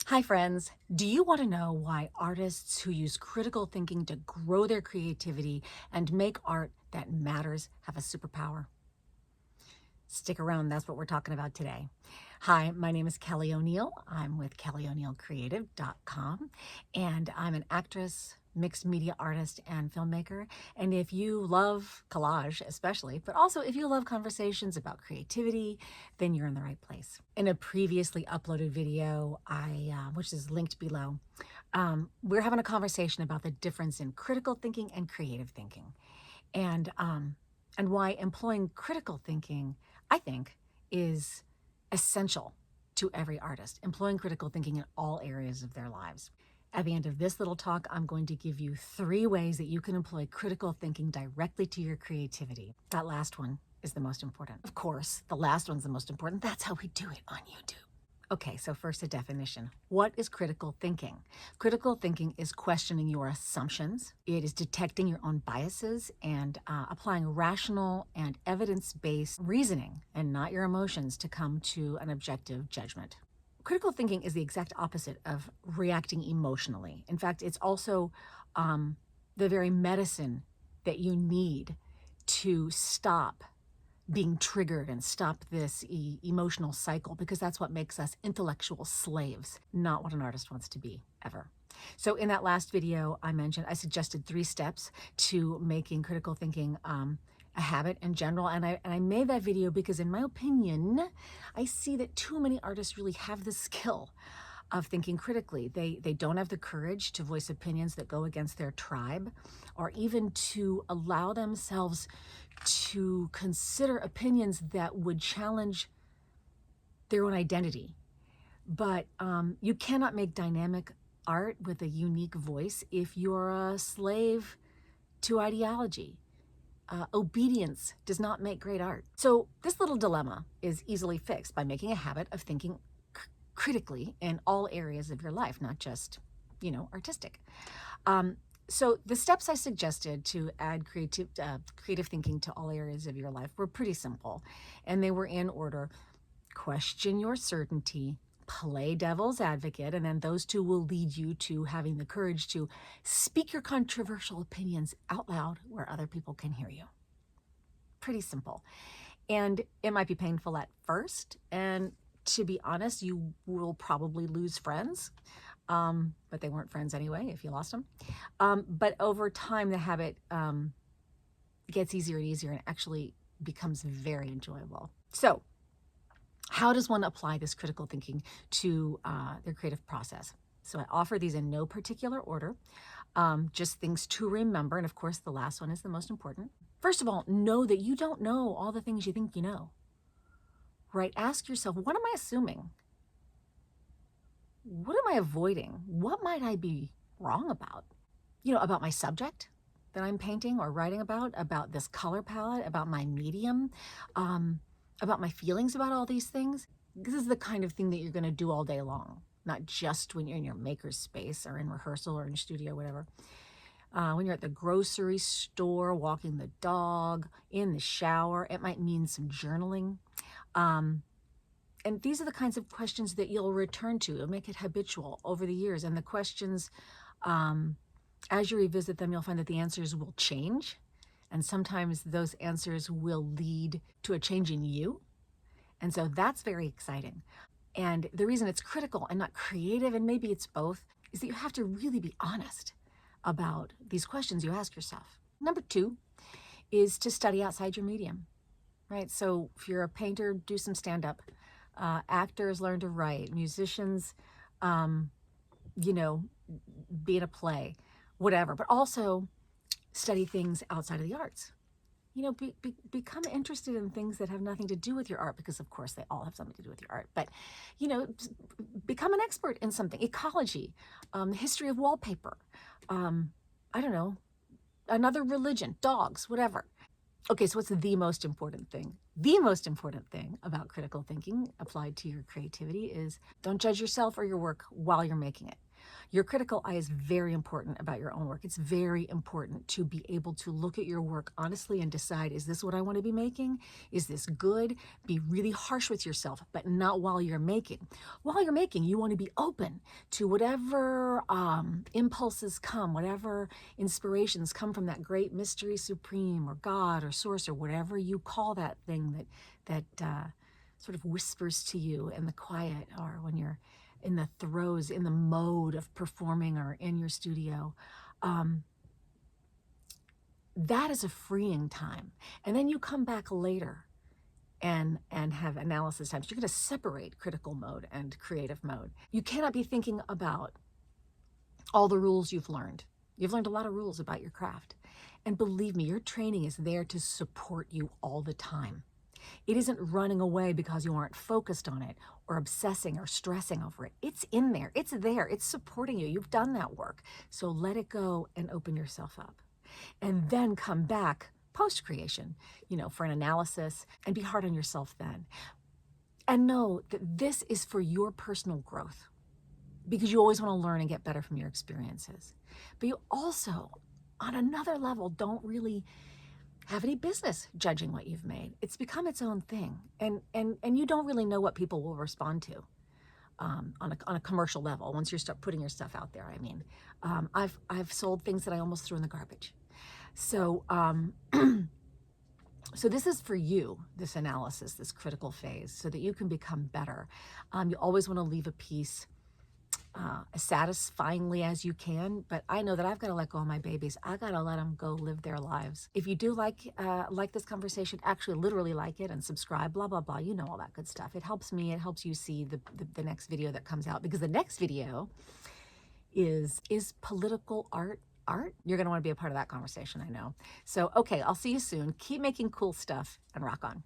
Hi friends, do you want to know why artists who use critical thinking to grow their creativity and make art that matters have a superpower? Stick around, that's what we're talking about today. Hi, my name is Kelly O'Neill. I'm with kellyoneillcreative.com, and I'm an actress, mixed media artist, and filmmaker. And if you love collage, especially, but also if you love conversations about creativity, then you're in the right place. In a previously uploaded video, which is linked below, we're having a conversation about the difference in critical thinking and creative thinking, and why employing critical thinking, I think, is essential to every artist, employing critical thinking in all areas of their lives. At the end of this little talk, I'm going to give you 3 ways that you can employ critical thinking directly to your creativity. That last one is the most important. Of course, the last one's the most important. That's how we do it on YouTube. Okay, so first a definition. What is critical thinking? Critical thinking is questioning your assumptions. It is detecting your own biases and applying rational and evidence-based reasoning and not your emotions to come to an objective judgment. Critical thinking is the exact opposite of reacting emotionally. In fact, it's also the very medicine that you need to stop being triggered and stop this emotional cycle, because that's what makes us intellectual slaves, not what an artist wants to be ever. So in that last video I suggested 3 steps to making critical thinking a habit in general, and I made that video because, in my opinion, I see that too many artists really have the skill of thinking critically. They don't have the courage to voice opinions that go against their tribe, or even to allow themselves to consider opinions that would challenge their own identity. But you cannot make dynamic art with a unique voice if you're a slave to ideology. Obedience does not make great art. So this little dilemma is easily fixed by making a habit of thinking critically in all areas of your life, not just, artistic. So the steps I suggested to add creative thinking to all areas of your life were pretty simple, and they were in order: question your certainty, play devil's advocate, and then those 2 will lead you to having the courage to speak your controversial opinions out loud where other people can hear you. Pretty simple. And it might be painful at first, and to be honest, you will probably lose friends, but they weren't friends anyway if you lost them. But over time, the habit gets easier and easier and actually becomes very enjoyable. So how does one apply this critical thinking to their creative process? So I offer these in no particular order, just things to remember. And of course, the last one is the most important. First of all, know that you don't know all the things you think you know. Right? Ask yourself, what am I assuming? What am I avoiding? What might I be wrong about? About my subject that I'm painting or writing about this color palette, about my medium, about my feelings about all these things. This is the kind of thing that you're going to do all day long, not just when you're in your maker's space or in rehearsal or in studio, whatever. When you're at the grocery store, walking the dog, in the shower, it might mean some journaling. And these are the kinds of questions that you'll return to. You'll make it habitual over the years. And the questions, as you revisit them, you'll find that the answers will change. And sometimes those answers will lead to a change in you. And so that's very exciting. And the reason it's critical and not creative, and maybe it's both, is that you have to really be honest about these questions you ask yourself. Number 2 is to study outside your medium, right? So if you're a painter, do some stand-up. Actors learn to write. Musicians, be in a play, whatever. But also study things outside of the arts. Become interested in things that have nothing to do with your art, because of course they all have something to do with your art. But, become an expert in something: ecology, the history of wallpaper, I don't know, another religion, dogs, whatever. Okay, so what's the most important thing? The most important thing about critical thinking applied to your creativity is don't judge yourself or your work while you're making it. Your critical eye is very important about your own work. It's very important to be able to look at your work honestly and decide, is this what I want to be making? Is this good? Be really harsh with yourself, but not while you're making. While you're making, you want to be open to whatever impulses come, whatever inspirations come from that great mystery supreme or God or source or whatever you call that thing that sort of whispers to you in the quiet or when you're in the throes, in the mode of performing or in your studio. That is a freeing time. And then you come back later and have analysis times. You're going to separate critical mode and creative mode. You cannot be thinking about all the rules you've learned. You've learned a lot of rules about your craft. And believe me, your training is there to support you all the time. It isn't running away because you aren't focused on it or obsessing or stressing over it. It's in there. It's there. It's supporting you. You've done that work. So let it go and open yourself up. And then come back post-creation, for an analysis, and be hard on yourself then. And know that this is for your personal growth, because you always want to learn and get better from your experiences. But you also, on another level, don't really have any business judging what you've made. It's become its own thing. And you don't really know what people will respond to on a commercial level once you start putting your stuff out there. I mean, I've sold things that I almost threw in the garbage. So, so this is for you, this analysis, this critical phase, so that you can become better. You always want to leave a piece as satisfyingly as you can, but I know that I've got to let go of my babies. I got to let them go live their lives. If you do like this conversation, actually literally like it and subscribe, blah, blah, blah, all that good stuff. It helps me. It helps you see the next video that comes out, because the next video is political art? You're going to want to be a part of that conversation, I know. So, okay, I'll see you soon. Keep making cool stuff and rock on.